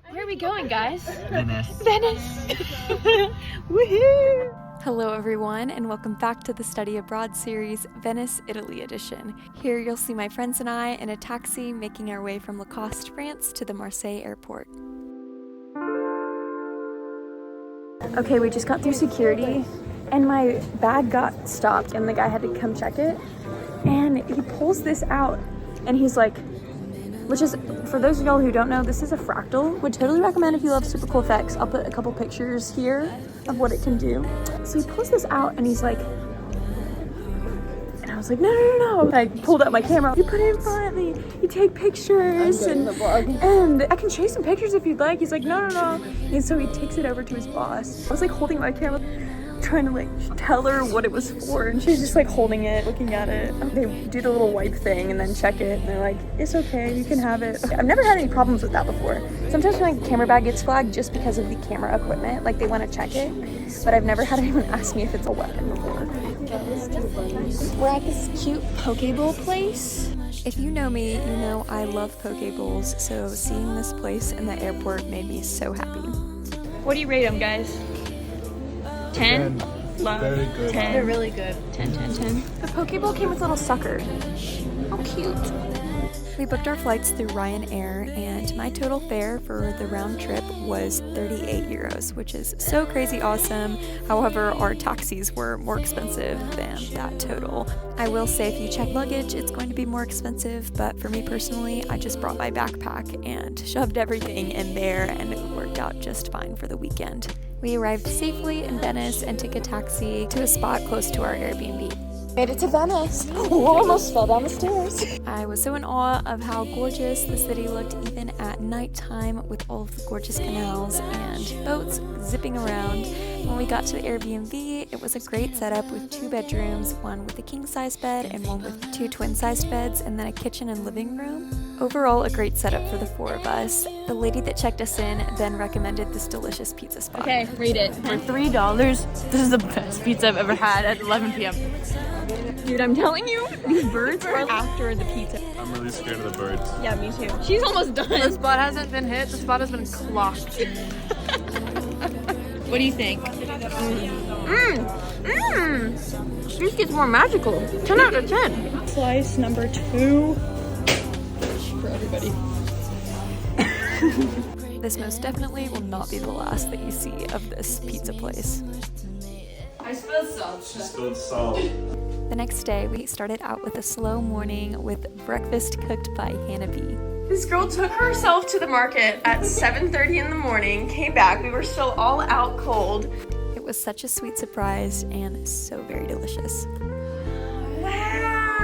Where are we going, guys? Venice. Venice! Woohoo! Hello everyone, and welcome back to the Study Abroad series, Venice, Italy edition. Here you'll see my friends and I in a taxi making our way from Lacoste, France to the Marseille airport. Okay, we just got through security and my bag got stopped and the guy had to come check it. And he pulls this out and he's like, which is, for those of y'all who don't know, this is a fractal. Would totally recommend if you love super cool effects. I'll put a couple pictures here of what it can do. So he pulls this out and he's like, and I was like, no. I pulled out my camera. You put it in front of me. You take pictures and I can show you some pictures if you'd like. He's like, no. And so he takes it over to his boss. I was like holding my camera, trying to like tell her what it was for, and she's just like holding it, looking at it. They do the little wipe thing and then check it, and they're like, it's okay, you can have it. Okay, I've never had any problems with that before. Sometimes when a camera bag gets flagged just because of the camera equipment, like they want to check it, but I've never had anyone ask me if it's a weapon before. We're at this cute poke bowl place. If you know me, you know I love poke bowls, so seeing this place in the airport made me so happy. What do you rate them, guys? 10? Love. Very good. 10. They're really good. 10. The poke bowl came with a little sucker. How cute. We booked our flights through Ryanair, and my total fare for the round trip was 38 euros, which is so crazy awesome. However, our taxis were more expensive than that total. I will say if you check luggage, it's going to be more expensive, but for me personally, I just brought my backpack and shoved everything in there, and it worked out just fine for the weekend. We arrived safely in Venice and took a taxi to a spot close to our Airbnb. Made it to Venice. Almost fell down the stairs. I was so in awe of how gorgeous the city looked even at nighttime, with all of the gorgeous canals and boats zipping around. When we got to the Airbnb, it was a great setup with 2 bedrooms, one with a king-size bed and one with 2 twin-sized beds, and then a kitchen and living room. Overall, a great setup for the 4 of us. The lady that checked us in then recommended this delicious pizza spot. Okay, read it. For $3, this is the best pizza I've ever had at 11 p.m. Dude, I'm telling you, these birds are after the pizza. I'm really scared of the birds. Yeah, me too. She's almost done. The spot hasn't been hit, the spot has been clocked. What do you think? This gets more magical. 10 out of 10. Slice number 2. For everybody. This most definitely will not be the last that you see of this pizza place. I spilled salt. She spilled salt. The next day, we started out with a slow morning with breakfast cooked by Hannah B. This girl took herself to the market at 7:30 in the morning, came back, we were still all out cold. It was such a sweet surprise and so very delicious. Wow!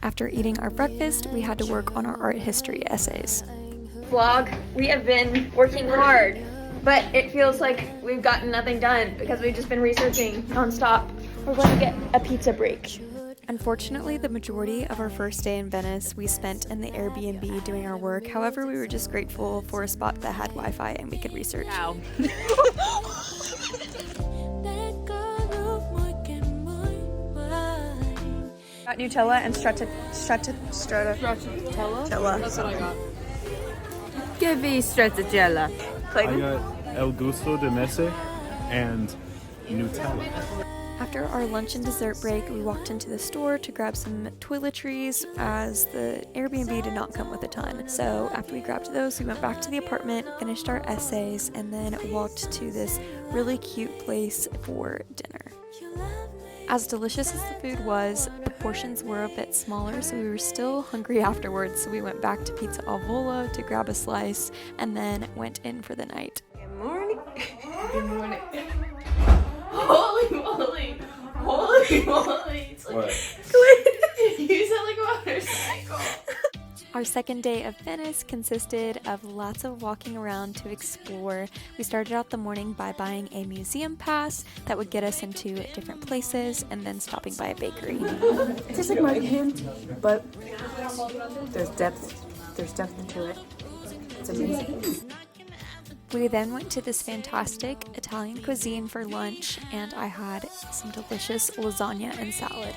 After eating our breakfast, we had to work on our art history essays. Vlog, we have been working hard, but it feels like we've gotten nothing done because we've just been researching nonstop. We're going to get a pizza break. Unfortunately, the majority of our first day in Venice we spent in the Airbnb doing our work. However, we were just grateful for a spot that had Wi-Fi and we could research. Wow. Got Nutella and stracciatella. That's what I got. Give me stracciatella. I got El Gusto de Mese and Nutella. After our lunch and dessert break, we walked into the store to grab some toiletries as the Airbnb did not come with a ton. So after we grabbed those, we went back to the apartment, finished our essays, and then walked to this really cute place for dinner. As delicious as the food was, the portions were a bit smaller, so we were still hungry afterwards, so we went back to Pizza al Volo to grab a slice, and then went in for the night. Good morning. Good morning. Holy moly. Holy moly. It's like, What? you sound like a motorcycle. Our second day of Venice consisted of lots of walking around to explore. We started out the morning by buying a museum pass that would get us into different places, and then stopping by a bakery. It tastes like marzipan, but there's depth to it. It's amazing. We then went to this fantastic Italian cuisine for lunch, and I had some delicious lasagna and salad.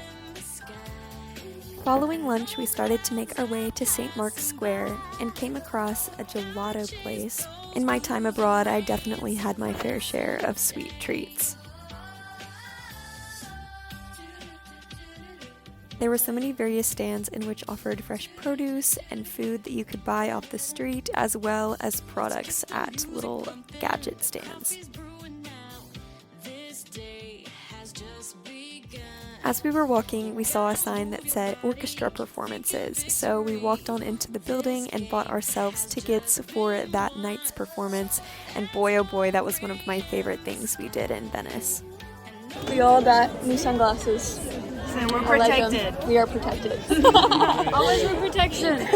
Following lunch, we started to make our way to St. Mark's Square and came across a gelato place. In my time abroad, I definitely had my fair share of sweet treats. There were so many various stands in which offered fresh produce and food that you could buy off the street, as well as products at little gadget stands. As we were walking, we saw a sign that said orchestra performances, so we walked on into the building and bought ourselves tickets for that night's performance, and boy oh boy, that was one of my favorite things we did in Venice. We all got new sunglasses. So we're I like 'em. protected. We are protected. Always with protection.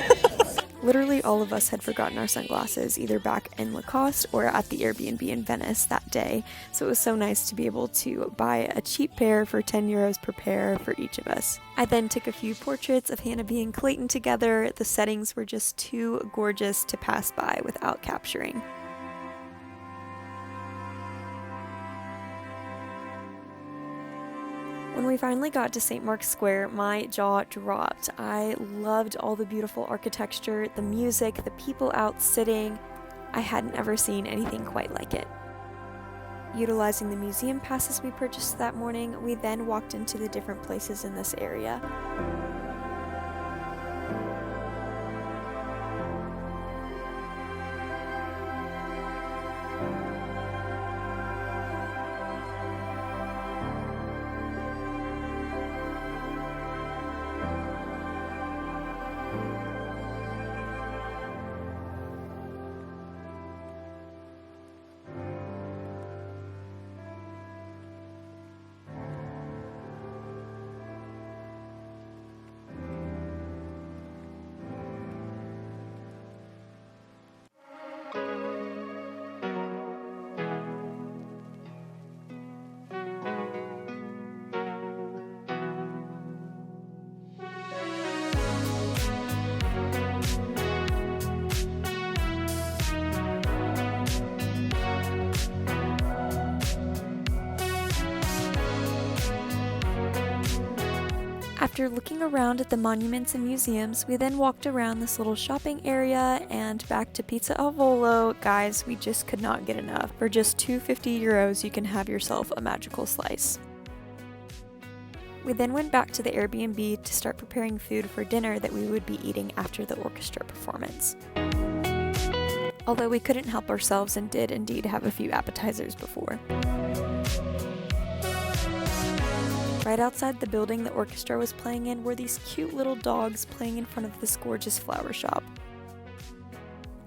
Literally all of us had forgotten our sunglasses, either back in Lacoste or at the Airbnb in Venice that day, so it was so nice to be able to buy a cheap pair for 10 euros per pair for each of us. I then took a few portraits of Hannah B and Clayton together. The settings were just too gorgeous to pass by without capturing. When we finally got to St. Mark's Square, my jaw dropped. I loved all the beautiful architecture, the music, the people out sitting. I hadn't ever seen anything quite like it. Utilizing the museum passes we purchased that morning, we then walked into the different places in this area. After looking around at the monuments and museums, we then walked around this little shopping area and back to Pizza al Volo. Guys, we just could not get enough. For just €2.50, you can have yourself a magical slice. We then went back to the Airbnb to start preparing food for dinner that we would be eating after the orchestra performance. Although we couldn't help ourselves and did indeed have a few appetizers before. Right outside the building the orchestra was playing in were these cute little dogs playing in front of this gorgeous flower shop.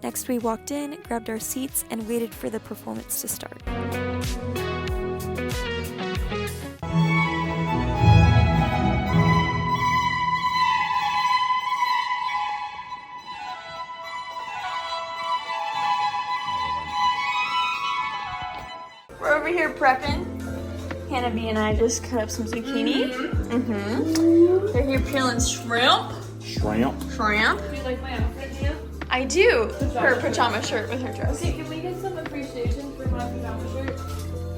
Next we walked in, grabbed our seats, and waited for the performance to start. We're over here prepping. Hannah B and I just cut up some zucchini. They're here peeling shrimp. Shrimp. Do you like my outfit, Nia? I do. Her pajama shirt with her dress. Okay, can we get some appreciation for my pajama shirt?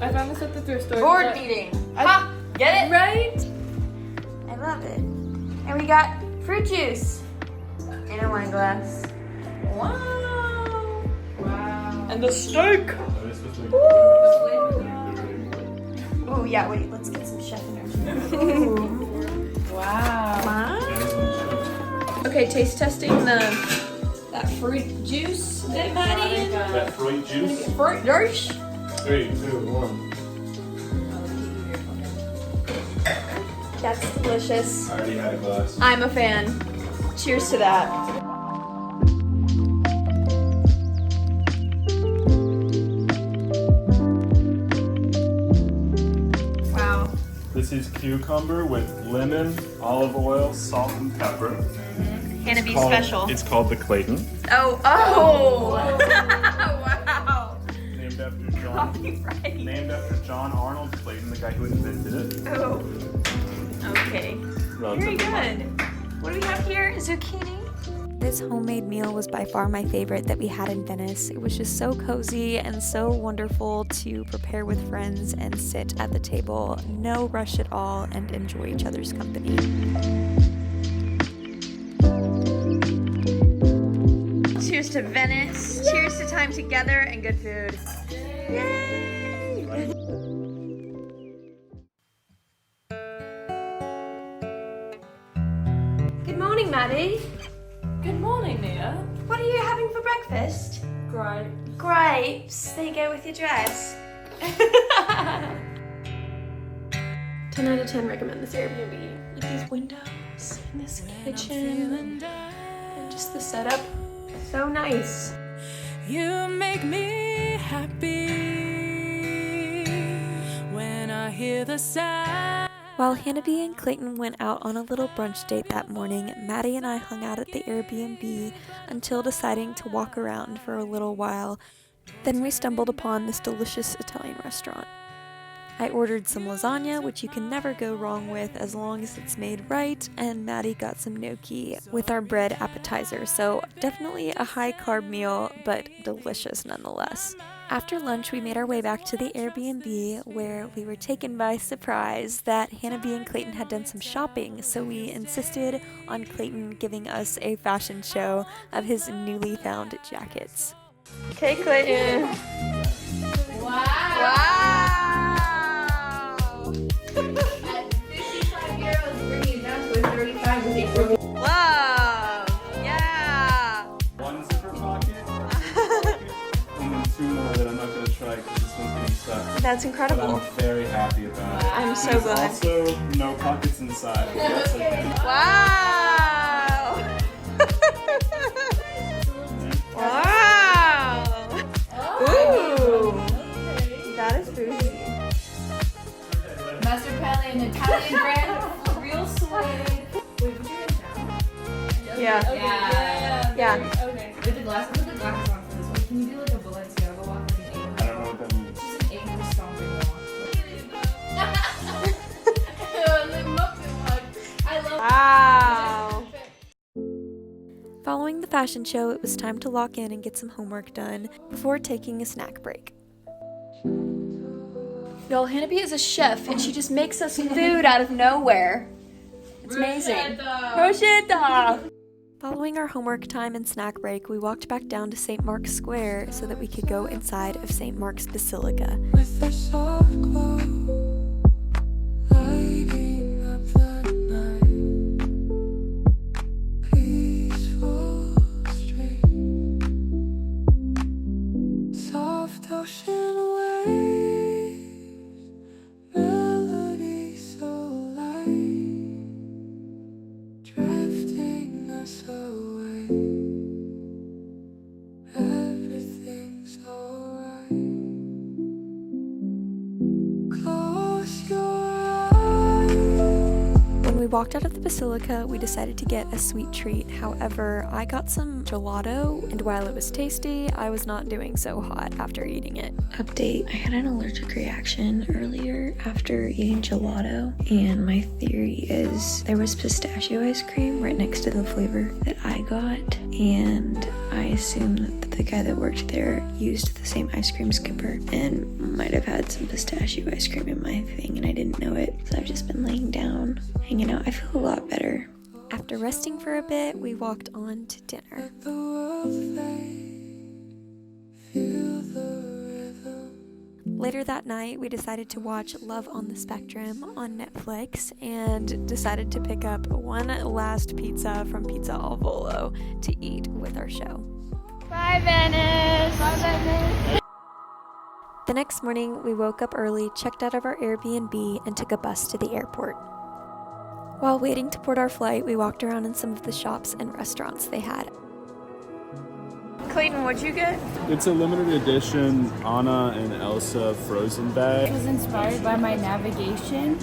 I found this at the thrift store. Board but- beating. I- Ha! Get it? Right? I love it. And we got fruit juice in a wine glass. Wow. Wow. And the steak. Oh yeah, wait, let's get some chef energy. Wow. Okay, taste testing that fruit juice that Maddie. That fruit juice. Fruit juice. 3, 2, 1. That's delicious. I already had a glass. I'm a fan. Cheers to that. Wow. This is cucumber with lemon, olive oil, salt, and pepper. Hannah B Called- special. It's called the Clayton. Oh. Wow. Named after John. Copyright. Named after John Arnold Clayton, the guy who invented it. Oh. Okay. Very Relatively. good. What do we have here? Zucchini. The This homemade meal was by far my favorite that we had in Venice. It was just so cozy and so wonderful to prepare with friends and sit at the table, no rush at all, and enjoy each other's company. Cheers to Venice. Yay! Cheers to time together and good food. Yay! Good morning, Maddie. Good morning, Nia. What are you having for breakfast? Great. Grapes. There you go with your dress. 10 out of 10 recommend this Airbnb. With these windows and this kitchen and just the setup. So nice. You make me happy when I hear the sound. While Hannah-B and Clayton went out on a little brunch date that morning, Maddie and I hung out at the Airbnb until deciding to walk around for a little while. Then we stumbled upon this delicious Italian restaurant. I ordered some lasagna, which you can never go wrong with as long as it's made right, and Maddie got some gnocchi with our bread appetizer, so definitely a high-carb meal, but delicious nonetheless. After lunch, we made our way back to the Airbnb, where we were taken by surprise that Hannah-B and Clayton had done some shopping, so we insisted on Clayton giving us a fashion show of his newly found jackets. Okay, Clayton. Wow. Wow! At 55 euros, bringing it down to a 35 with a Whoa! Yeah! One zipper pocket, and then two more that I'm not going to try because this one's getting stuck. That's But incredible. I'm very happy about it. I'm so There's glad. also no pockets inside. That's okay. Wow! Wow! Ooh! That is bougie. Mascarpone, an Italian brand, real suede. Wait, was your in town? Yeah. Yeah. Yeah. With the glasses, put the glasses on for this one. Can you do like a Balenciaga walk, like an I don't know what that means. just an aimless stomping walk? I love Wow! Following the fashion show, it was time to lock in and get some homework done before taking a snack break. Y'all, Hannah-B is a chef and she just makes us food out of nowhere. It's amazing. Prosciutto! Following our homework time and snack break, we walked back down to St. Mark's Square so that we could go inside of St. Mark's Basilica. With a soft glow, lighting up the night. Peaceful stream, soft ocean waves, melody so light, drifting us away. Everything's alright. Close your eyes. When we walked out of the Basilica, we decided to get a sweet treat. However, I got some gelato, and while it was tasty, I was not doing so hot after eating it. Update, I had an allergic reaction earlier after eating gelato, and my theory is there was pistachio ice cream right next to the flavor that I got, and I assume that the guy that worked there used the same ice cream skipper and might have had some pistachio ice cream in my thing and I didn't know it. So I've just been laying down, hanging out. I feel a lot better. After resting for a bit, we walked on to dinner. The world fade, feel the rhythm. Later that night, we decided to watch Love on the Spectrum on Netflix and decided to pick up one last pizza from Pizza al Volo to eat with our show. Bye, Venice! Bye, Venice! The next morning, we woke up early, checked out of our Airbnb, and took a bus to the airport. While waiting to board our flight, we walked around in some of the shops and restaurants they had. Clayton, what'd you get? It's a limited edition Anna and Elsa frozen It bag. was inspired by my navigation,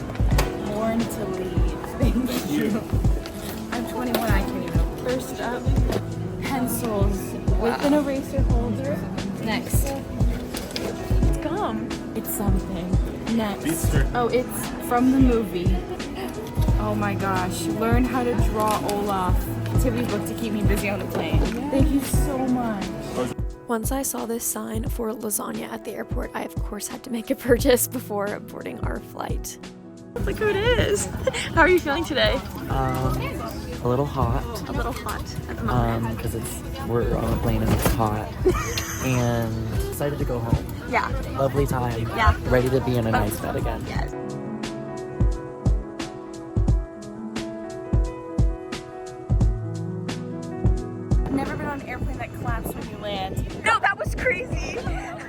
Born to Lead. Thank you. I'm 21, I can't even. First up, pencils with an eraser holder. Next. Gum. It's something. Next. Beaster. Oh, it's from the movie. Oh my gosh. Learn how to draw Olaf. It's activities booked to keep me busy on the plane. Thank you so much. Once I saw this sign for lasagna at the airport, I of course had to make a purchase before boarding our flight. Look who it is! How are you feeling today? A little hot. A little hot at the moment. Because we're on a plane and it's hot. And excited to go home. Yeah. Lovely time. Yeah. Ready to be in a nice bed again. Yes. Never been on an airplane that claps when you land. No, that was crazy!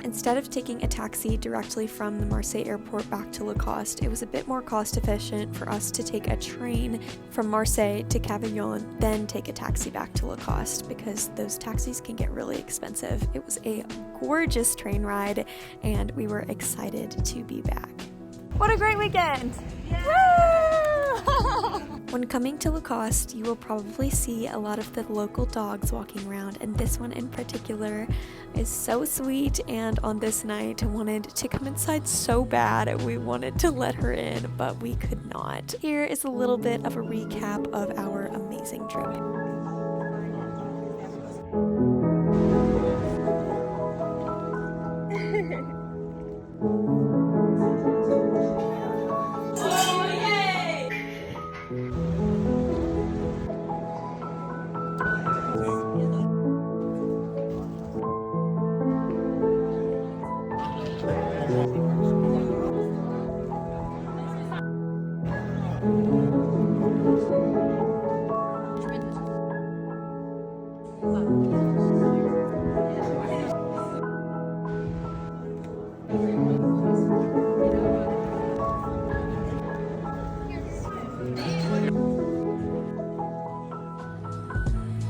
Instead of taking a taxi directly from the Marseille airport back to Lacoste, it was a bit more cost efficient for us to take a train from Marseille to Cavaillon, then take a taxi back to Lacoste because those taxis can get really expensive. It was a gorgeous train ride and we were excited to be back. What a great weekend! When coming to Lacoste, you will probably see a lot of the local dogs walking around, and this one in particular is so sweet, and on this night wanted to come inside so bad. We wanted to let her in, but we could not. Here is a little bit of a recap of our amazing trip.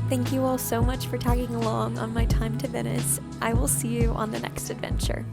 Thank you all so much for tagging along on my time to Venice. I will see you on the next adventure.